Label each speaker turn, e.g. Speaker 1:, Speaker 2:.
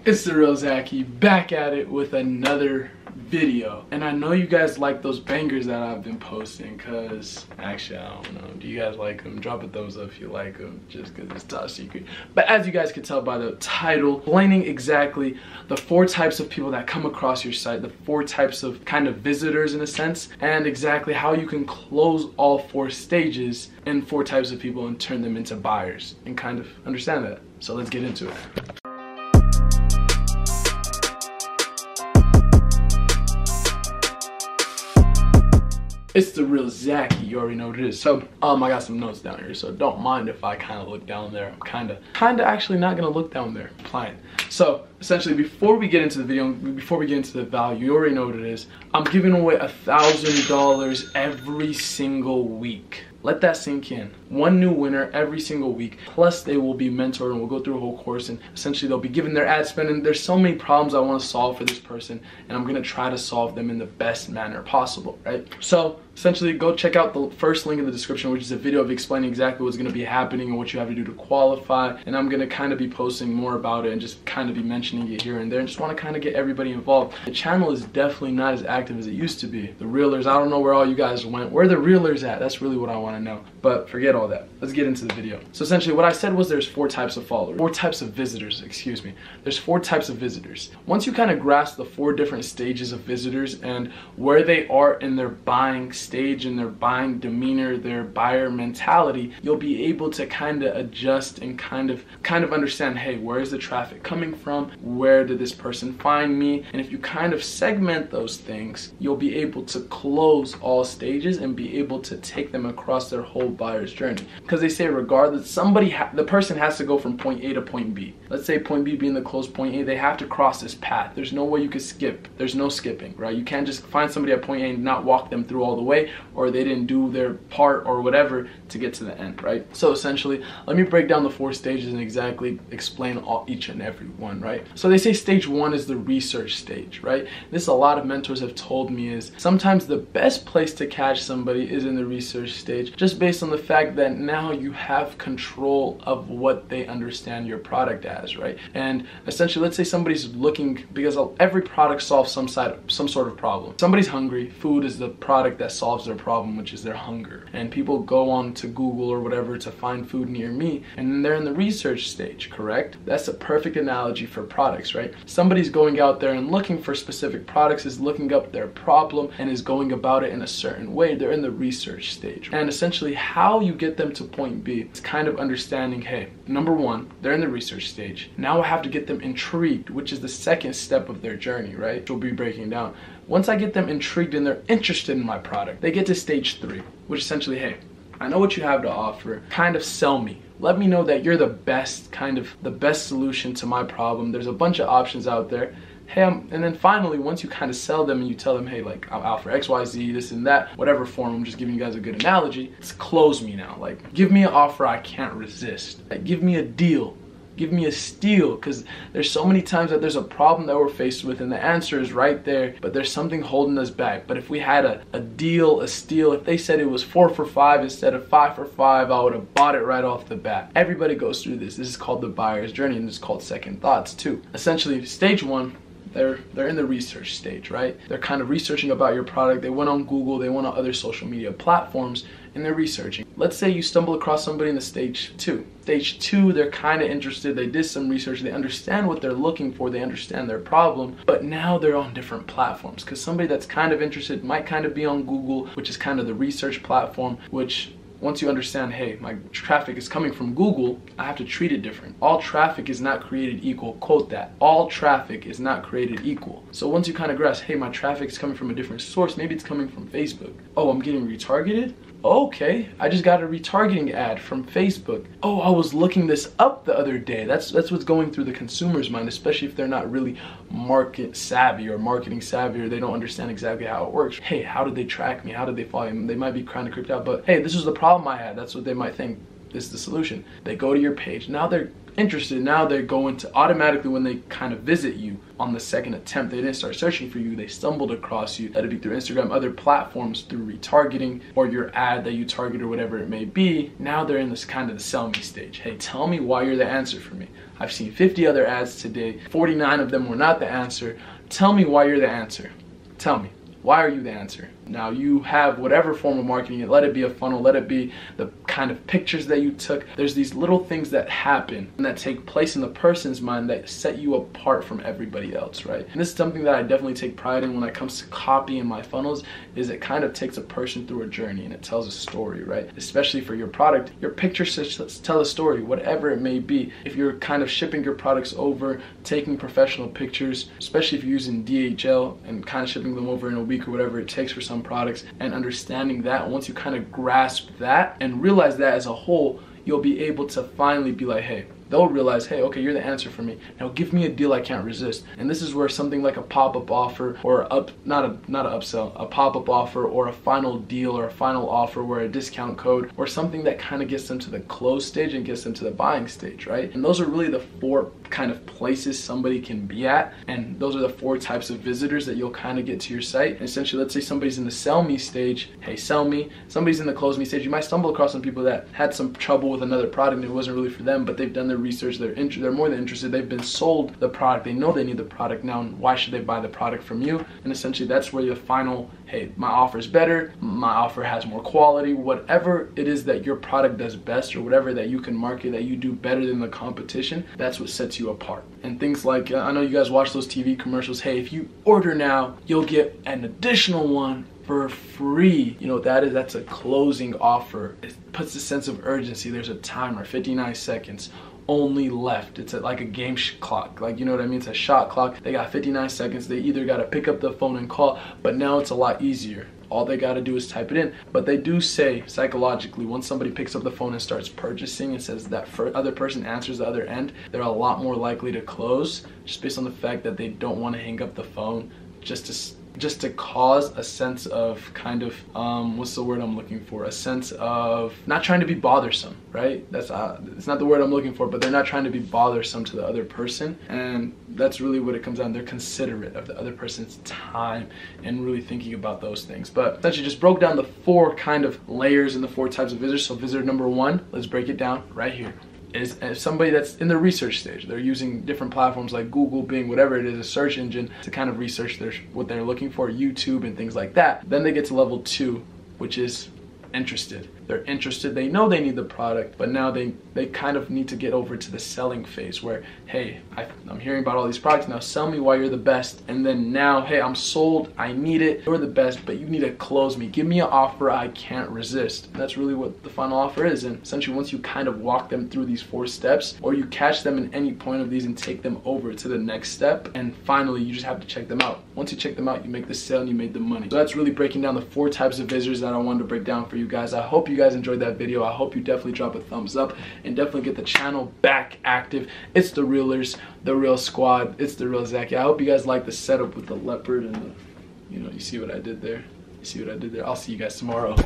Speaker 1: It's the real Zaki, back at it with another video. And I know you guys like those bangers that I've been posting, cause actually I don't know, do you guys like them? Drop a thumbs up if you like them, just cause it's top secret. But as you guys can tell by the title, explaining exactly the 4 types of people that come across your site, the 4 types of kind of visitors in a sense, and exactly how you can close all 4 stages in 4 types of people and turn them into buyers and kind of understand that. So let's get into it. It's the real Zaki, you already know what it is. So I got some notes down here, so don't mind if I kind of look down there. I'm kind of actually not gonna look down there. I'm fine. So essentially, before we get into the video, before we get into the value, you already know what it is. I'm giving away $1,000 every single week. Let that sink in. 1 new winner every single week. Plus they will be mentored and we'll go through a whole course, and essentially they'll be given their ad spend, and there's so many problems I want to solve for this person, and I'm gonna try to solve them in the best manner possible, right? So essentially go check out the first link in the description, which is a video of explaining exactly what's gonna be happening and what you have to do to qualify. And I'm gonna kind of be posting more about it and just kind of be mentioning it here and there, and just want to kind of get everybody involved. The channel is definitely not as active as it used to be. The reelers, I don't know where all you guys went. Where are the reelers at? That's really what I want to know. But forget all that. Let's get into the video. So essentially what I said was there's 4 types of followers, 4 types of visitors, excuse me. There's 4 types of visitors. Once you kind of grasp the 4 different stages of visitors and where they are in their buying stage, in their buying demeanor, their buyer mentality, you'll be able to kind of adjust and kind of understand, hey, where is the traffic coming from? Where did this person find me? And if you kind of segment those things, you'll be able to close all stages and be able to take them across their whole buyer's journey. Because they say regardless, the person has to go from point A to point B. Let's say point B being the closed point A, they have to cross this path. There's no way you could skip. There's no skipping, right? You can't just find somebody at point A and not walk them through all the way, or they didn't do their part or whatever to get to the end, right? So essentially, let me break down the 4 stages and exactly explain each and every one, right? So they say stage 1 is the research stage, right? This a lot of mentors have told me is sometimes the best place to catch somebody is in the research stage, just based on the fact that now you have control of what they understand your product as, right? And essentially, let's say somebody's looking, because every product solves some sort of problem. Somebody's hungry, food is the product that solves their problem, which is their hunger. And people go on to Google or whatever to find food near me, and they're in the research stage, correct? That's a perfect analogy for products, right? Somebody's going out there and looking for specific products, is looking up their problem and is going about it in a certain way. They're in the research stage. And essentially how you get them to point B is kind of understanding, hey, number 1, they're in the research stage. Now I have to get them intrigued, which is the second step of their journey, right? Which we'll be breaking down. Once I get them intrigued and they're interested in my product, they get to stage 3, which essentially, hey, I know what you have to offer, kind of sell me. Let me know that you're the best, the best solution to my problem. There's a bunch of options out there. Hey, and then finally, once you kind of sell them and you tell them, hey, like, I'm out for XYZ, this and that, whatever form, I'm just giving you guys a good analogy, it's close me now. Like, give me an offer I can't resist. Like, give me a deal. Give me a steal, because there's so many times that there's a problem that we're faced with and the answer is right there, but there's something holding us back. But if we had a deal, a steal, if they said it was 4 for 5 instead of 5 for 5, I would have bought it right off the bat. Everybody goes through this. This is called the buyer's journey, and it's called second thoughts too. Essentially, stage 1, they're in the research stage, right? They're kind of researching about your product. They went on Google, they went on other social media platforms, and they're researching. Let's say you stumble across somebody in the stage 2. Stage 2, they're kind of interested, they did some research, they understand what they're looking for, they understand their problem, but now they're on different platforms, because somebody that's kind of interested might kind of be on Google, which is kind of the research platform, which once you understand, hey, my traffic is coming from Google, I have to treat it different. All traffic is not created equal. Quote that. All traffic is not created equal. So once you kind of grasp, hey, my traffic is coming from a different source. Maybe it's coming from Facebook. Oh, I'm getting retargeted? Okay, I just got a retargeting ad from Facebook. Oh, I was looking this up the other day. That's what's going through the consumer's mind, especially if they're not really market savvy or marketing savvy, or they don't understand exactly how it works. Hey, how did they track me? How did they follow me? They might be kind of creeped out, but hey, this is the problem I had. That's what they might think. This is the solution. They go to your page. Now they're interested. Now they're going to automatically, when they kind of visit you on the second attempt, they didn't start searching for you, they stumbled across you. That'd be through Instagram, other platforms, through retargeting, or your ad that you target, or whatever it may be. Now they're in this kind of the sell me stage. Hey, tell me why you're the answer for me. I've seen 50 other ads today. 49 of them were not the answer. Tell me why you're the answer. Tell me. Why are you the answer? Now you have whatever form of marketing, let it be a funnel, let it be the kind of pictures that you took. There's these little things that happen and that take place in the person's mind that set you apart from everybody else, right? And this is something that I definitely take pride in when it comes to copy in my funnels, is it kind of takes a person through a journey and it tells a story, right? Especially for your product, your pictures tell a story, whatever it may be. If you're kind of shipping your products over, taking professional pictures, especially if you're using DHL and kind of shipping them over in a week or whatever it takes for some products, and understanding that, once you kind of grasp that and realize that as a whole, you'll be able to finally be like, hey, they'll realize, hey, okay, you're the answer for me. Now give me a deal I can't resist. And this is where something like a pop-up offer, or not an upsell, a pop-up offer, or a final deal, or a final offer, where a discount code, or something that kind of gets them to the close stage and gets them to the buying stage, right? And those are really the 4 kind of places somebody can be at, and those are the 4 types of visitors that you'll kind of get to your site. And essentially, let's say somebody's in the sell me stage, hey, sell me. Somebody's in the close me stage. You might stumble across some people that had some trouble with another product and it wasn't really for them, but they've done their research, they're more than interested, they've been sold the product, they know they need the product now, and why should they buy the product from you? And essentially that's where the final, hey, my offer is better, my offer has more quality, whatever it is that your product does best, or whatever that you can market that you do better than the competition, that's what sets you apart. And things like, I know you guys watch those TV commercials, hey, if you order now, you'll get an additional one for free. You know what that is? That's a closing offer. It puts a sense of urgency. There's a timer, 59 seconds only left. It's like a game clock, like, you know what I mean? It's a shot clock. They got 59 seconds. They either got to pick up the phone and call, but now it's a lot easier. All they got to do is type it in. But they do say psychologically, once somebody picks up the phone and starts purchasing and says that other person answers the other end, they're a lot more likely to close, just based on the fact that they don't want to hang up the phone just to cause a sense of kind of, what's the word I'm looking for? A sense of not trying to be bothersome, right? That's it's not the word I'm looking for, but they're not trying to be bothersome to the other person. And that's really what it comes down. They're considerate of the other person's time and really thinking about those things. But essentially just broke down the 4 kind of layers and the 4 types of visitors. So visitor number 1, let's break it down right here, is somebody that's in the research stage. They're using different platforms like Google, Bing, whatever it is, a search engine, to kind of research what they're looking for, YouTube and things like that. Then they get to level 2, which is interested. They're interested, they know they need the product, but now they kind of need to get over to the selling phase where, hey, I'm hearing about all these products, now sell me why you're the best. And then now, hey, I'm sold, I need it, you're the best, but you need to close me. Give me an offer I can't resist. And that's really what the final offer is. And essentially, once you kind of walk them through these 4 steps, or you catch them in any point of these and take them over to the next step, and finally you just have to check them out. Once you check them out, you make the sale and you made the money. So that's really breaking down the 4 types of visitors that I wanted to break down for you guys. I hope you guys enjoyed that video. I hope you definitely drop a thumbs up and definitely get the channel back active. It's the Realers, the Real Squad. It's the Real Zaki. I hope you guys like the setup with the leopard and the, you know, you see what I did there? You see what I did there? I'll see you guys tomorrow.